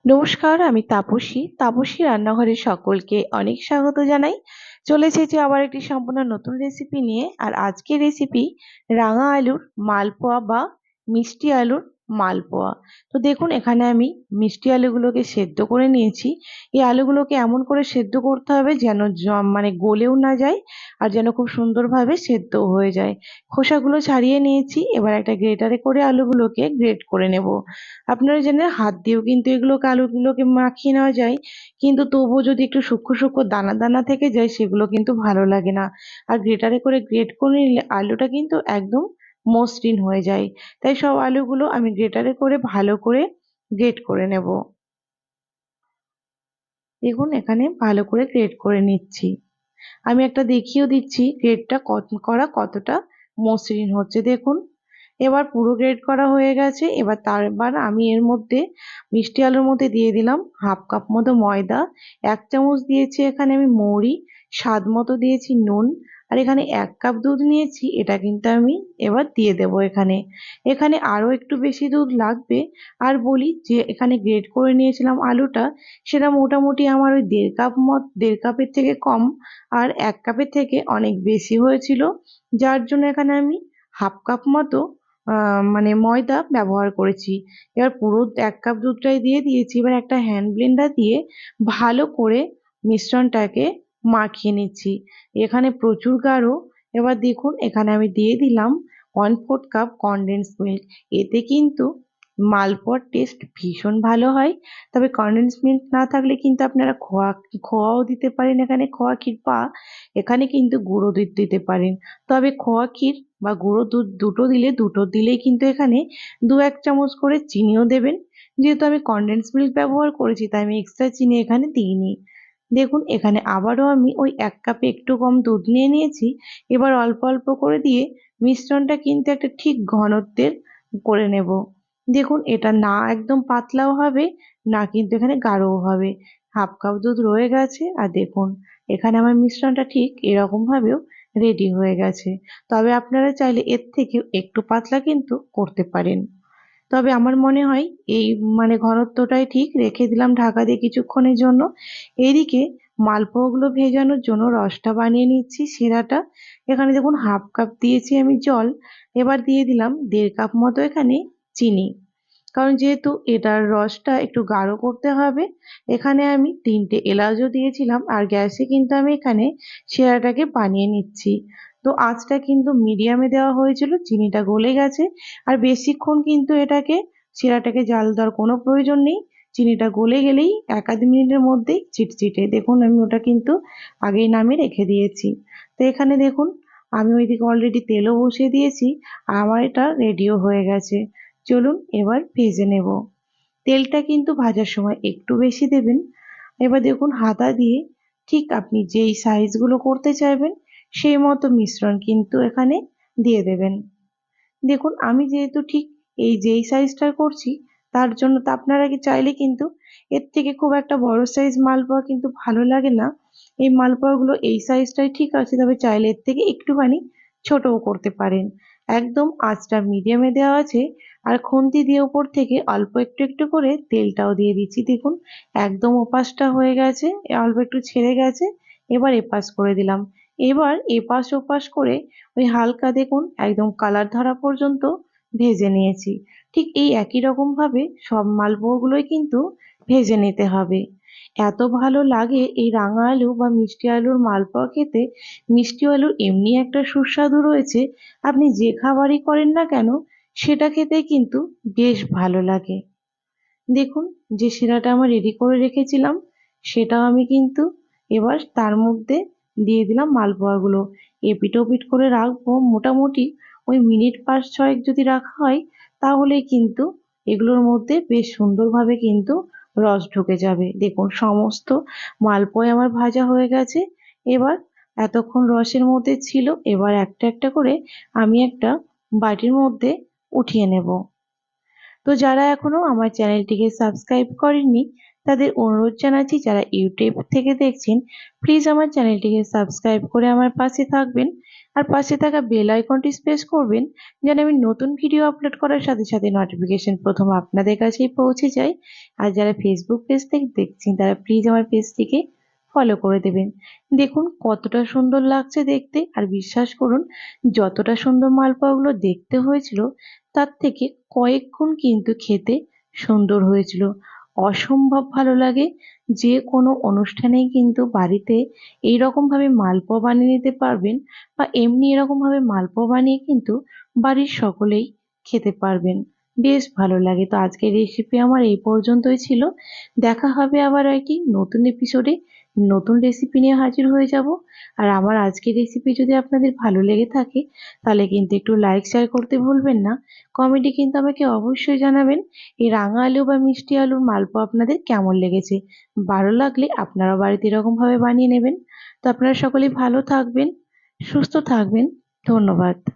নমস্কার, আমি তাপসী রান্নাঘরে সকলকে অনেক স্বাগত জানাই। চলে এসেছি আবার একটি সম্পূর্ণ নতুন রেসিপি নিয়ে। আর আজকের রেসিপি রাঙা আলুর মালপোয়া বা মিষ্টি আলুর মালপোয়া। তো দেখুন, এখানে আমি মিষ্টি আলুগুলোকে সেদ্ধ করে নিয়েছি। এই আলুগুলোকে এমন করে সেদ্ধ করতে হবে যেন মানে গলেও না যায়, আর যেন খুব সুন্দরভাবে সেদ্ধ হয়ে যায়। খোসাগুলো ছাড়িয়ে নিয়েছি। এবার একটা গ্রেটারে করে আলুগুলোকে গ্রেট করে নেব। আপনারা জানেন হাত দিয়েও কিন্তু আলুগুলোকে মাখিয়ে নেওয়া যায়, কিন্তু তবুও যদি একটু সূক্ষ্ম সূক্ষ্ম দানা দানা থেকে যায় সেগুলো কিন্তু ভালো লাগে না। আর গ্রেটারে করে গ্রেট করে নিলে আলুটা কিন্তু একদম মসৃণ হয়ে যায়। তাই সব আলুগুলো আমি গ্রেটারে করে ভালো করে গ্রেট করে নেব। দেখুন, এখানে ভালো করে গ্রেট করে নিচ্ছি। আমি একটা দেখিয়েও দিচ্ছি গ্রেটটা কতটা মসৃণ হচ্ছে, দেখুন। এবার পুরো গ্রেট করা হয়ে গেছে। এবার আমি এর মধ্যে মিষ্টি আলুর মধ্যে দিয়ে দিলাম হাফ কাপ মতো ময়দা, 1 চামচ দিয়েছি এখানে আমি মৌরি, স্বাদ মতো দিয়েছি নুন, আর এখানে 1 কাপ দুধ নিয়েছি, এটা কিন্তু আমি এবার দিয়ে দেবো এখানে। এখানে আরো একটু বেশি দুধ লাগবে। আর বলি যে এখানে গ্রেট করে নিয়েছিলাম আলুটা, সেটা মোটামুটি আমার ওই 1.5 কাপের থেকে কম, আর 1 কাপের থেকে অনেক বেশি হয়েছিল। যার জন্য এখানে আমি হাফ কাপ মতো মানে ময়দা ব্যবহার করেছি। এবার পুরো 1 কাপ দুধটাই দিয়ে দিয়েছি। এবার একটা হ্যান্ড ব্লেন্ডার দিয়ে ভালো করে মিশ্রণটাকে মাখিয়ে নিচ্ছি। এখানে প্রচুর গাঢ়। এবার দেখুন, এখানে আমি দিয়ে দিলাম 1/4 কাপ কনডেন্স মিল্ক। এতে কিন্তু মালপোয়ার টেস্ট ভীষণ ভালো হয়। তবে কনডেন্স মিল্ক না থাকলে কিন্তু আপনারা খোয়াও দিতে পারেন, এখানে খোয়া ক্ষীর, বা এখানে কিন্তু গুঁড়ো দুধ দিতে পারেন। তবে খোয়া ক্ষীর বা গুঁড়ো দুধ দুটো দিলেই কিন্তু এখানে 2-1 চামচ করে চিনিও দেবেন। যেহেতু আমি কনডেন্স মিল্ক ব্যবহার করেছি তাই আমি এক্সট্রা চিনি এখানে দিইনি। দেখুন, এখানে আবারও আমি ওই 1 কাপে একটু কম দুধ নিয়ে নিয়েছি। এবার অল্প অল্প করে দিয়ে মিশ্রণটা কিন্তু একটা ঠিক ঘনত্বের করে নেব। দেখুন, এটা না একদম পাতলাও হবে, না কিন্তু এখানে গাঢ়ও হবে। হাফ কাপ দুধ রয়ে গেছে। আর দেখুন, এখানে আমার মিশ্রণটা ঠিক এরকম ভাবেও রেডি হয়ে গেছে। তবে আপনারা চাইলে এর থেকেও একটু পাতলা কিন্তু করতে পারেন। তবে আমার মনে হয় এই ঘনত্বটাই ঠিক। রেখে দিলাম ঢাকা দিয়ে কিছুক্ষণের জন্য। এইদিকে মালপোয়াগুলো ভেজানোর জন্য রসটা বানিয়ে নিচ্ছি, শিরাটা। এখানে দেখুন হাফ কাপ দিয়েছি আমি জল। এবার দিয়ে দিলাম 1.5 কাপ মতো এখানে চিনি। কারণ যেহেতু এটার রসটা একটু গাঢ় করতে হবে, এখানে আমি 3টে এলাচও দিয়েছিলাম। আর গ্যাসে কিন্তু আমি এখানে শিরাটাকে বানিয়ে নিচ্ছি। তো আঁচটা কিন্তু মিডিয়ামে দেওয়া হয়েছিল, চিনিটা গলে গেছে। আর বেশিক্ষণ কিন্তু শিরাটাকে জাল দেওয়ার কোনো প্রয়োজন নেই। চিনিটা গলে গেলেই 1-2 মিনিটের মধ্যেই চিটচিটে, দেখুন আমি ওটা কিন্তু আগেই নামিয়ে রেখে দিয়েছি। তো এখানে দেখুন, আমি ওইদিকে অলরেডি তেলও বসিয়ে দিয়েছি, আর আমার এটা রেডিও হয়ে গেছে। চলুন এবার ভেজে নেব। তেলটা কিন্তু ভাজার সময় একটু বেশি দেবেন। এবার দেখুন, হাতা দিয়ে ঠিক আপনি যেই সাইজগুলো করতে চাইবেন সেই মতো মিশ্রণ কিন্তু এখানে দিয়ে দেবেন। দেখুন, আমি যেহেতু ঠিক এই যেই সাইজটার করছি, তার জন্য তো আপনারা কি চাইলে কিন্তু এর থেকে খুব একটা বড় সাইজ মালপোয়া কিন্তু ভালো লাগে না। এই মালপোয়াগুলো এই সাইজটাই ঠিক আছে, তবে চাইলে এর থেকে একটুখানি ছোটও করতে পারেন। একদম আঁচটা মিডিয়ামে দেওয়া আছে। আর খুন্তি দিয়ে উপর থেকে অল্প একটু একটু করে তেলটাও দিয়ে দিচ্ছি। দেখুন, একদম ওপাশটা হয়ে গেছে, অল্প একটু ছেড়ে গেছে। এবার এপাশ করে দিলাম। এবার এপাশ ওপাশ করে ওই হালকা দেখুন একদম কালার ধরা পর্যন্ত ভেজে নিয়েছি। ঠিক এই একই রকম ভাবে সব মালপোয়াগুলোই কিন্তু ভেজে নিতে হবে। এত ভালো লাগে এই রাঙা আলু বা মিষ্টি আলুর মালপোয়া খেতে। মিষ্টি আলুর এমনি একটা সুস্বাদু রয়েছে, আপনি যে খাবারই করেন না কেন সেটা খেতে কিন্তু বেশ ভালো লাগে। দেখুন, যে শিরাটা আমার রেডি করে রেখেছিলাম সেটাও আমি কিন্তু এবার তার মধ্যে দিয়ে দিলাম মালপোয়াগুলো। এপিঠ ওপিঠ করে রাখবো মোটামুটি ওই মিনিট 5-6 যদি রাখা হয়, তাহলেই কিন্তু এগুলোর মধ্যে বেশ সুন্দরভাবে কিন্তু রস ঢুকে যাবে। দেখুন, সমস্ত মালপোয়া আমার ভাজা হয়ে গেছে। এবার এতক্ষণ রসের মধ্যে ছিল, এবার একটা একটা করে আমি একটা বাটির মধ্যে উঠিয়ে নেব। তো যারা এখনো আমার চ্যানেলটিকে সাবস্ক্রাইব করেননি, তাদের অনুরোধ জানাচ্ছি, যারা ইউটিউব থেকে দেখছেন প্লিজ আমার চ্যানেলটিকে সাবস্ক্রাইব করে আমার পাশে থাকবেন। আর পাশে থাকা বেল আইকনটি প্রেস করবেন যেন আমি নতুন ভিডিও আপলোড করার সাথে সাথে নোটিফিকেশন প্রথম আপনাদের কাছেই পৌঁছে যায়। আর যারা ফেসবুক পেজ থেকে দেখছেন তারা প্লিজ আমার পেজটিকে ফলো করে দেবেন। দেখুন কতটা সুন্দর লাগছে দেখতে, আর বিশ্বাস করুন যতটা সুন্দর মালপোয়াগুলো দেখতে হয়েছিল তার থেকে কয়েক গুণ কিন্তু খেতে সুন্দর হয়েছিল। অসম্ভব ভালো লাগে। যে কোনো অনুষ্ঠানেই কিন্তু বাড়িতে এইরকমভাবে মালপোয়া বানিয়ে নিতে পারবেন, বা এমনি এরকমভাবে মালপোয়া বানিয়ে কিন্তু বাড়ির সকলেই খেতে পারবেন। বেশ ভালো লাগে। তো আজকের রেসিপি আমার এই পর্যন্তই ছিল। দেখা হবে আবার একটি নতুন এপিসোডে। নতুন রেসিপি নিয়ে হাজির হয়ে যাব। আর আমার আজকের রেসিপি যদি আপনাদের ভালো লেগে থাকে তাহলে কিন্তু একটু লাইক শেয়ার করতে ভুলবেন না। কমেন্টে কিন্তু আমাকে অবশ্যই জানাবেন এই রাঙা আলু বা মিষ্টি আলুর মালপোয়া আপনাদের কেমন লেগেছে। ভালো লাগলে আপনারাও বাড়িতে এরকমভাবে বানিয়ে নেবেন। তো আপনারা সকলেই ভালো থাকবেন, সুস্থ থাকবেন। ধন্যবাদ।